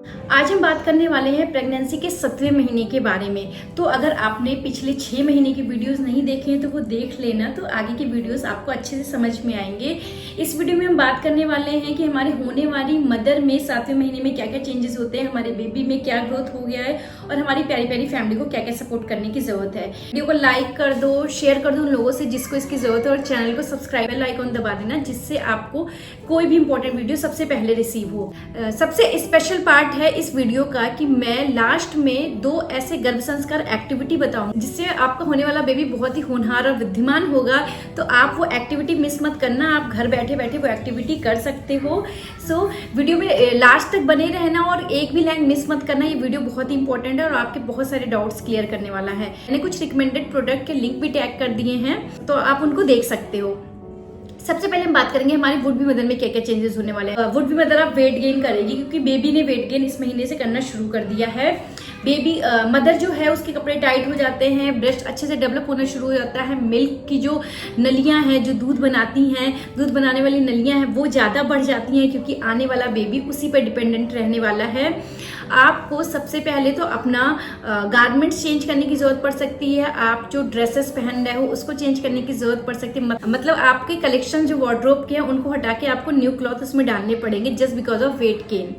आज हम बात करने वाले हैं प्रेगनेंसी के 7वें महीने के बारे में। तो अगर आपने पिछले 6 महीने की वीडियोस नहीं देखे हैं तो वो देख लेना, तो आगे की वीडियोस आपको अच्छे से समझ में आएंगे। इस वीडियो में हम बात करने वाले हैं कि हमारी होने वाली मदर में 7वें महीने में क्या क्या चेंजेस होते हैं, हमारे बेबी में क्या ग्रोथ हो गया है और हमारी प्यारी प्यारी फैमिली को क्या क्या सपोर्ट करने की जरूरत है। वीडियो को लाइक कर दो, शेयर कर दो उन लोगों से जिसको इसकी जरूरत है और चैनल को सब्सक्राइब बेल आइकॉन दबा देना, जिससे आपको कोई भी इंपॉर्टेंट वीडियो सबसे पहले रिसीव हो। सबसे स्पेशल पार्ट है इस वीडियो का कि मैं लास्ट में 2 ऐसे गर्भ संस्कार एक्टिविटी बताऊंगी जिससे आपका होने वाला बेबी बहुत ही होनहार और बुद्धिमान होगा। तो आप वो एक्टिविटी मिस मत करना, आप घर बैठे बैठे वो एक्टिविटी कर सकते हो। सो वीडियो में लास्ट तक बने रहना और एक भी लाइन मिस मत करना। ये वीडियो बहुत ही इंपॉर्टेंट है और आपके बहुत सारे डाउट्स क्लियर करने वाला है। मैंने कुछ रिकमेंडेड प्रोडक्ट के लिंक भी टैग कर दिए हैं, तो आप उनको देख सकते हो। सबसे पहले हम बात करेंगे हमारी वुड बी मदर में क्या क्या चेंजेस होने वाले हैं। वुड बी मदर आप वेट गेन करेगी क्योंकि बेबी ने वेट गेन इस महीने से करना शुरू कर दिया है। बेबी मदर जो है उसके कपड़े टाइट हो जाते हैं, ब्रेस्ट अच्छे से डेवलप होना शुरू हो जाता है, मिल्क की जो नलियां हैं जो दूध बनाती हैं, दूध बनाने वाली नलियां हैं वो ज़्यादा बढ़ जाती हैं क्योंकि आने वाला बेबी उसी पर डिपेंडेंट रहने वाला है। आपको सबसे पहले तो अपना गारमेंट्स चेंज करने की जरूरत पड़ सकती है। आप जो ड्रेसेस पहन रहे हो उसको चेंज करने की जरूरत पड़ सकती है। मतलब आपके कलेक्शन जो वार्डरोब के हैं उनको हटा के आपको न्यू क्लॉथ उसमें डालने पड़ेंगे just because of weight gain.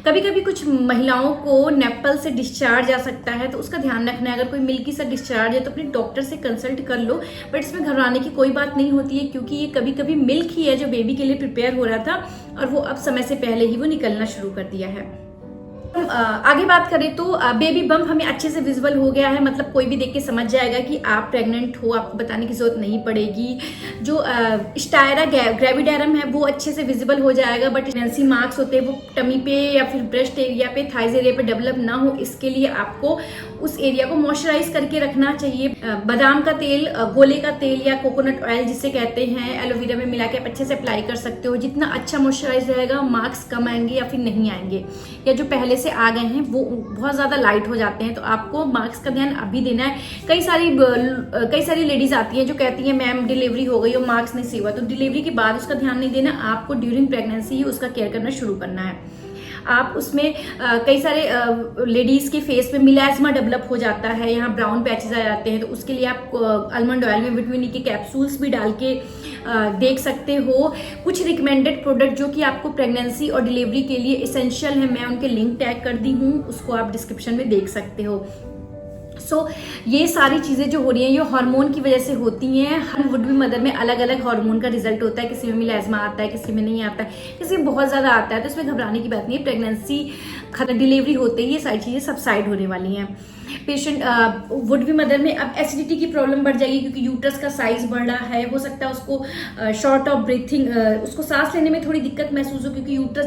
कभी कभी कुछ महिलाओं को नेपल से डिस्चार्ज आ सकता है, तो उसका ध्यान रखना है। अगर कोई मिल्की सा डिस्चार्ज है तो अपने डॉक्टर से कंसल्ट कर लो, बट इसमें घबराने की कोई बात नहीं होती है क्योंकि ये कभी कभी मिल्क ही है जो बेबी के लिए प्रिपेयर हो रहा था और वो अब समय से पहले ही वो निकलना शुरू कर दिया है। आगे बात करें तो बेबी बम्प हमें अच्छे से विजुअल हो गया है, मतलब कोई भी देख के समझ जाएगा कि आप प्रेग्नेंट हो, आपको बताने की जरूरत नहीं पड़ेगी। जो स्टायरा ग्रेविडेरम है वो अच्छे से विजिबल हो जाएगा, बट प्रेगनेंसी मार्क्स होते हैं वो टमी पे या फिर ब्रेस्ट एरिया पे, थाइज एरिया पे डेवलप ना हो, इसके लिए आपको उस एरिया को मॉइस्चराइज करके रखना चाहिए। बादाम का तेल, गोले का तेल या कोकोनट ऑयल जिसे कहते हैं, एलोवेरा में मिला के आप अच्छे से अप्लाई कर सकते हो। जितना अच्छा मॉइस्चराइज रहेगा मार्क्स कम आएंगे या फिर नहीं आएंगे, या जो पहले से आ गए हैं वो बहुत ज्यादा लाइट हो जाते हैं। तो आपको मार्क्स का ध्यान अभी देना है। कई सारी लेडीज आती हैं जो कहती हैं मैम डिलीवरी हो गई और मार्क्स नहीं सही हुआ, तो डिलीवरी के बाद उसका ध्यान नहीं देना, आपको ड्यूरिंग प्रेगनेंसी ही उसका केयर करना शुरू करना है। आप उसमें कई सारे लेडीज के फेस पे मिलाज्मा डेवलप हो जाता है, यहाँ ब्राउन पैचेस आ जाते हैं, तो उसके लिए आप आलमंड ऑयल में विटामिन ई के कैप्सूल्स भी डाल के देख सकते हो। कुछ रिकमेंडेड प्रोडक्ट जो कि आपको प्रेगनेंसी और डिलीवरी के लिए इसेंशियल है, मैं उनके लिंक टैग कर दी हूँ, उसको आप डिस्क्रिप्शन में देख सकते हो। ये सारी चीजें जो हो रही हैं ये हार्मोन की वजह से होती हैं। हर वुड बी मदर में अलग अलग हार्मोन का रिजल्ट होता है, किसी में मिलाज्मा आता है, किसी में नहीं आता है, किसी में बहुत ज्यादा आता है, तो इसमें घबराने की बात नहीं है। प्रेगनेंसी डिलीवरी होते ही ये सारी चीजें सबसाइड होने वाली हैं। पेशेंट वुड बी मदर में अब एसिडिटी की प्रॉब्लम बढ़ जाएगी क्योंकि यूट्रस का साइज बढ़ रहा है, हो सकता है उसको शॉर्ट ऑफ ब्रीथिंग, उसको सांस लेने में थोड़ी दिक्कत महसूस हो क्योंकि यूट्रस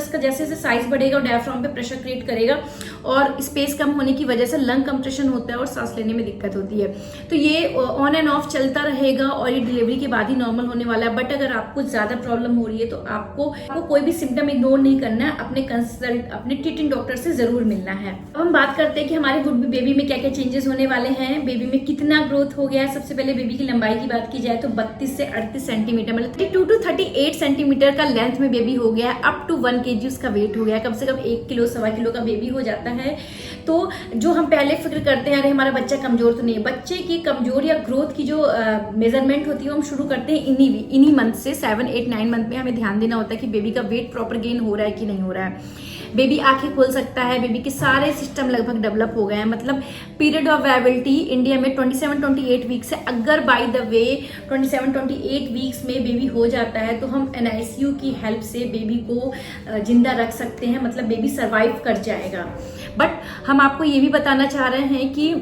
का जैसे जैसे साइज बढ़ेगा और डायफ्राम पे प्रेशर क्रिएट करेगा और स्पेस कम होने की वजह से लंग कंप्रेशन होता है और सांस लेने में दिक्कत होती है। तो ये ऑन एंड ऑफ चलता रहेगा और ये डिलीवरी के बाद ही नॉर्मल होने वाला है। बट अगर आपको ज्यादा प्रॉब्लम हो रही है तो आपको कोई भी सिम्टम इग्नोर नहीं करना है, अपने ट्रीटिंग डॉक्टर से जरूर मिलना है। अब हम बात करते हैं कि हमारे वुड बी बेबी में क्या क्या चेंजेस होने वाले हैं, बेबी में कितना ग्रोथ हो गया है। सबसे पहले बेबी की लंबाई की बात की जाए तो 32 से 38 सेंटीमीटर, मतलब 32 to 38 सेंटीमीटर का लेंथ में बेबी हो गया है। अप टू 1 kg उसका वेट हो गया है, कम से कम 1 किलो 1.25 किलो का बेबी हो जाता है। तो जो हम पहले फिक्र करते हैं अरे हमारा बच्चा कमजोर तो नहीं है, बच्चे की कमजोर या ग्रोथ की जो मेजरमेंट होती है वो हम शुरू करते हैं इन्हीं मंथ से। 7, 8, 9 मंथ में हमें ध्यान देना होता है कि बेबी का वेट प्रॉपर गेन हो रहा है कि नहीं हो रहा है। बेबी आंखें खोल सकता है, बेबी के सारे सिस्टम लगभग डेवलप हो गए हैं। मतलब पीरियड ऑफ वायबिलिटी इंडिया में 27-28 वीक्स है। अगर बाय द वे 27-28 वीक्स में बेबी हो जाता है तो हम NICU की हेल्प से बेबी को जिंदा रख सकते हैं, मतलब बेबी सर्वाइव कर जाएगा। बट हम आपको ये भी बताना चाह रहे हैं कि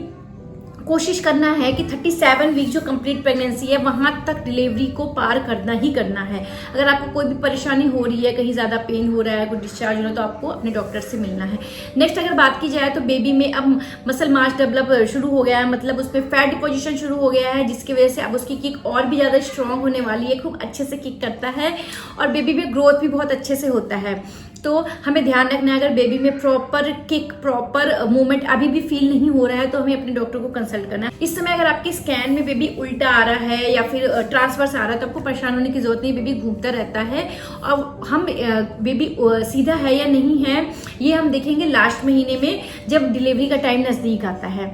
कोशिश करना है कि 37 वीक जो कंप्लीट प्रेगनेंसी है वहां तक डिलीवरी को पार करना ही करना है। अगर आपको कोई भी परेशानी हो रही है, कहीं ज्यादा पेन हो रहा है, कोई डिस्चार्ज हो रहा है, तो आपको अपने डॉक्टर से मिलना है। नेक्स्ट अगर बात की जाए तो बेबी में अब मसल मास डेवलप शुरू हो गया है, मतलब उसमें फैट डिपोजिशन शुरू हो गया है, जिसकी वजह से अब उसकी किक और भी ज्यादा स्ट्रांग होने वाली है, खूब अच्छे से किक करता है और बेबी में ग्रोथ भी बहुत अच्छे से होता है। तो हमें ध्यान रखना है, अगर बेबी में प्रॉपर किक, प्रॉपर मूवमेंट अभी भी फील नहीं हो रहा है तो हमें अपने डॉक्टर को कंसल्ट करना है। इस समय अगर आपके स्कैन में बेबी उल्टा आ रहा है या फिर ट्रांसवर्स आ रहा है तो आपको परेशान होने की जरूरत नहीं, बेबी घूमता रहता है। और हम बेबी सीधा है या नहीं है ये हम देखेंगे लास्ट महीने में जब डिलीवरी का टाइम नजदीक आता है।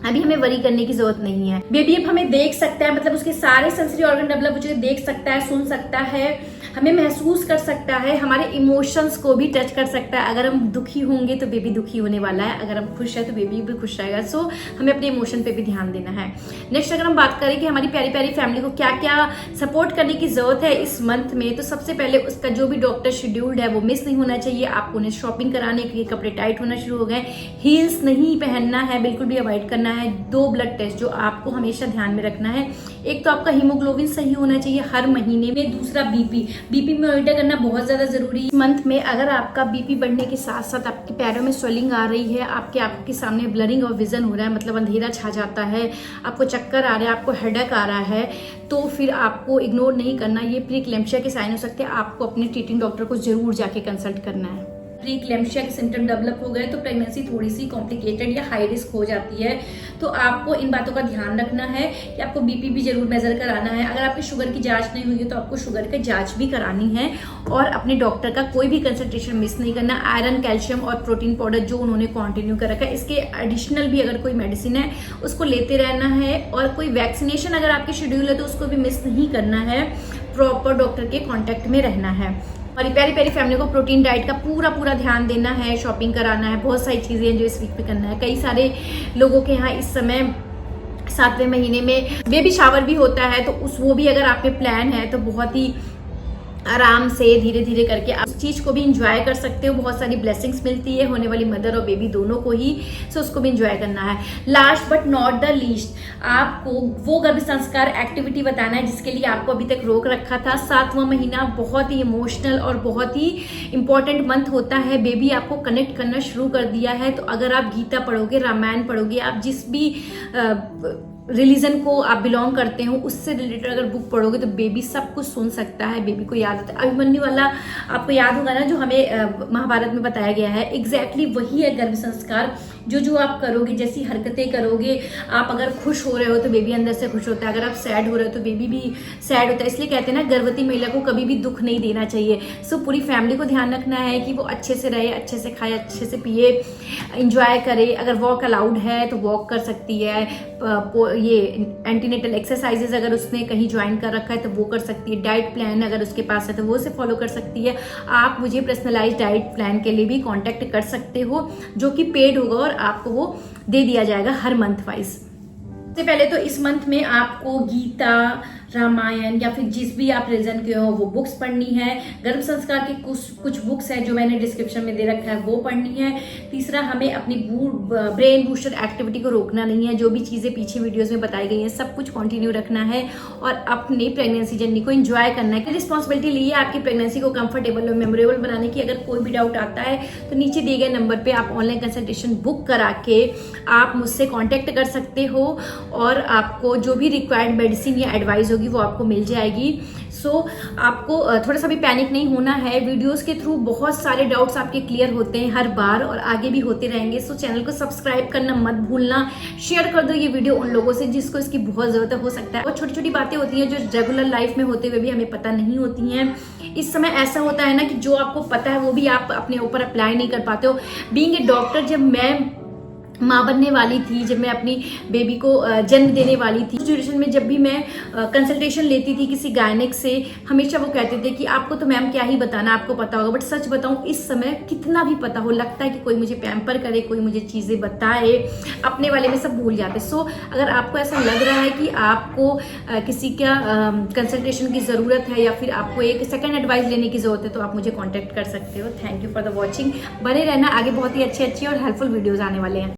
अभी हमें वरी करने की जरूरत नहीं है। बेबी अब हमें देख सकता है, मतलब उसके सारे सेंसरी ऑर्गन डेवलप हो चुके, देख सकता है, सुन सकता है, हमें महसूस कर सकता है, हमारे इमोशंस को भी टच कर सकता है। अगर हम दुखी होंगे तो बेबी दुखी होने वाला है, अगर हम खुश है तो बेबी भी खुश रहेगा। सो हमें अपने इमोशन पे भी ध्यान देना है। नेक्स्ट अगर हम बात करें कि हमारी प्यारी प्यारी फैमिली को क्या क्या सपोर्ट करने की जरूरत है इस मंथ में, तो सबसे पहले उसका जो भी डॉक्टर शेड्यूल्ड है वो मिस नहीं होना चाहिए। आपको उन्हें शॉपिंग कराने के लिए कपड़े टाइट होना शुरू हो गए, हील्स नहीं पहनना है, बिल्कुल भी अवॉइड करना है। 2 ब्लड टेस्ट जो आपको हमेशा ध्यान में रखना है, एक तो आपका हीमोग्लोबिन सही होना चाहिए हर महीने में, दूसरा बीपी मॉनिटर करना बहुत ज्यादा जरूरी है। मंथ में अगर आपका बीपी बढ़ने के साथ साथ आपके पैरों में स्वेलिंग आ रही है, आपके आंखों के सामने ब्लरिंग ऑफ विजन हो रहा है, मतलब अंधेरा छा जाता है, आपको चक्कर आ रहा है, आपको हेडेक आ रहा है, तो फिर आपको इग्नोर नहीं करना। ये प्रीक्लेम्पशिया के साइन हो सकते हैं, आपको अपने ट्रीटिंग डॉक्टर को जरूर जाके कंसल्ट करना है। प्रीक्लेम्पशिया के सिम्टम डेवलप हो गए तो प्रेगनेंसी थोड़ी सी कॉम्प्लिकेटेड या हाई रिस्क हो जाती है, तो आपको इन बातों का ध्यान रखना है कि आपको बीपी भी जरूर मेजर कराना है। अगर आपकी शुगर की जांच नहीं हुई है तो आपको शुगर की जांच भी करानी है, और अपने डॉक्टर का कोई भी कंसल्टेशन मिस नहीं करना। आयरन, कैल्शियम और प्रोटीन पाउडर जो उन्होंने कंटिन्यू कर रखा है, इसके एडिशनल भी अगर कोई मेडिसिन है उसको लेते रहना है, और कोई वैक्सीनेशन अगर आपकी शेड्यूल है तो उसको भी मिस नहीं करना है। प्रॉपर डॉक्टर के कॉन्टेक्ट में रहना है। हमारी प्यारी प्यारी फैमिली को प्रोटीन डाइट का पूरा ध्यान देना है, शॉपिंग कराना है, बहुत सारी चीजें हैं जो इस वीक पे करना है। कई सारे लोगों के यहाँ इस समय 7वें महीने में बेबी शावर भी होता है, तो वो भी अगर आप पे प्लान है तो बहुत ही आराम से धीरे धीरे करके आप उस चीज को भी इंजॉय कर सकते हो। बहुत सारी ब्लेसिंग्स मिलती है होने वाली मदर और बेबी दोनों को ही, सो उसको भी इंजॉय करना है। Last but not the least, आपको वो गर्भ संस्कार एक्टिविटी बताना है जिसके लिए आपको अभी तक रोक रखा था। 7वां महीना बहुत ही इमोशनल और बहुत ही इंपॉर्टेंट मंथ होता है। बेबी आपको कनेक्ट करना शुरू कर दिया है, तो अगर आप गीता पढ़ोगे, रामायण पढ़ोगे, आप जिस भी रिलीजन को आप बिलोंग करते हो उससे रिलेटेड अगर बुक पढ़ोगे तो बेबी सब कुछ सुन सकता है, बेबी को याद आता है। अभिमन्यु वाला आपको याद होगा ना, जो हमें महाभारत में बताया गया है, एग्जैक्टली वही है गर्भ संस्कार। जो आप करोगे, जैसी हरकतें करोगे, आप अगर खुश हो रहे हो तो बेबी अंदर से खुश होता है, अगर आप सैड हो रहे हो तो बेबी भी सैड होता है। इसलिए कहते हैं ना, गर्भवती महिला को कभी भी दुख नहीं देना चाहिए। सो पूरी फैमिली को ध्यान रखना है कि वो अच्छे से रहे, अच्छे से खाए, अच्छे से पिए, इंजॉय करे। अगर वॉक अलाउड है तो वॉक कर सकती है, ये एंटीनेटल एक्सरसाइजेज अगर उसने कहीं ज्वाइन कर रखा है तो वो कर सकती है। डाइट प्लान अगर उसके पास है तो वो उसे फॉलो कर सकती है। आप मुझे पर्सनलाइज्ड डाइट प्लान के लिए भी कांटेक्ट कर सकते हो, जो कि पेड होगा और आपको वो दे दिया जाएगा हर मंथ वाइज। सबसे पहले तो इस मंथ में आपको गीता, रामायण या फिर जिस भी आप रिलीजन के हो वो बुक्स पढ़नी है। गर्भ संस्कार की कुछ बुक्स है जो मैंने डिस्क्रिप्शन में दे रखा है, वो पढ़नी है। तीसरा, हमें अपनी ब्रेन बूस्टर एक्टिविटी को रोकना नहीं है। जो भी चीजें पीछे वीडियोस में बताई गई हैं सब कुछ कंटिन्यू रखना है और अपनी प्रेगनेंसी जर्नी को एंजॉय करना है। रिस्पॉन्सिबिलिटी ली है आपकी प्रेगनेंसी को कंफर्टेबल और मेमोरेबल बनाने की। अगर कोई भी डाउट आता है तो नीचे दिए गए नंबर पे आप ऑनलाइन कंसल्टेशन बुक करा के आप मुझसे कॉन्टेक्ट कर सकते हो, और आपको जो भी रिक्वायर्ड मेडिसिन या एडवाइस होगी वो आपको मिल जाएगी। सो आपको थोड़ा सा भी पैनिक नहीं होना है। वीडियोस के थ्रू बहुत सारे डाउट्स आपके क्लियर होते हैं हर बार, और आगे भी होते रहेंगे। सो चैनल को सब्सक्राइब करना मत भूलना। शेयर कर दो ये वीडियो उन लोगों से जिसको इसकी बहुत जरूरत हो सकता है। और छोटी छोटी बातें होती हैं जो रेगुलर लाइफ में होते हुए भी हमें पता नहीं होती हैं। इस समय ऐसा होता है ना कि जो आपको पता है वो भी आप अपने ऊपर अप्लाई नहीं कर पाते हो। बीइंग ए डॉक्टर, जब मैं माँ बनने वाली थी, जब मैं अपनी बेबी को जन्म देने वाली थी, सिचुएशन में जब भी मैं कंसल्टेशन लेती थी किसी गायनिक से, हमेशा वो कहते थे कि आपको तो मैम क्या ही बताना, आपको पता होगा। बट सच बताऊं, इस समय कितना भी पता हो, लगता है कि कोई मुझे पैम्पर करे, कोई मुझे चीजें बताए, अपने वाले में सब भूल जाते। सो अगर आपको ऐसा लग रहा है कि आपको किसी का कंसल्टेशन की जरूरत है या फिर आपको एक सेकेंड एडवाइस लेने की जरूरत है तो आप मुझे कॉन्टेक्ट कर सकते हो। Thank you for the watching. बने रहना, आगे बहुत ही अच्छे और हेल्पफुल वीडियोज आने वाले हैं।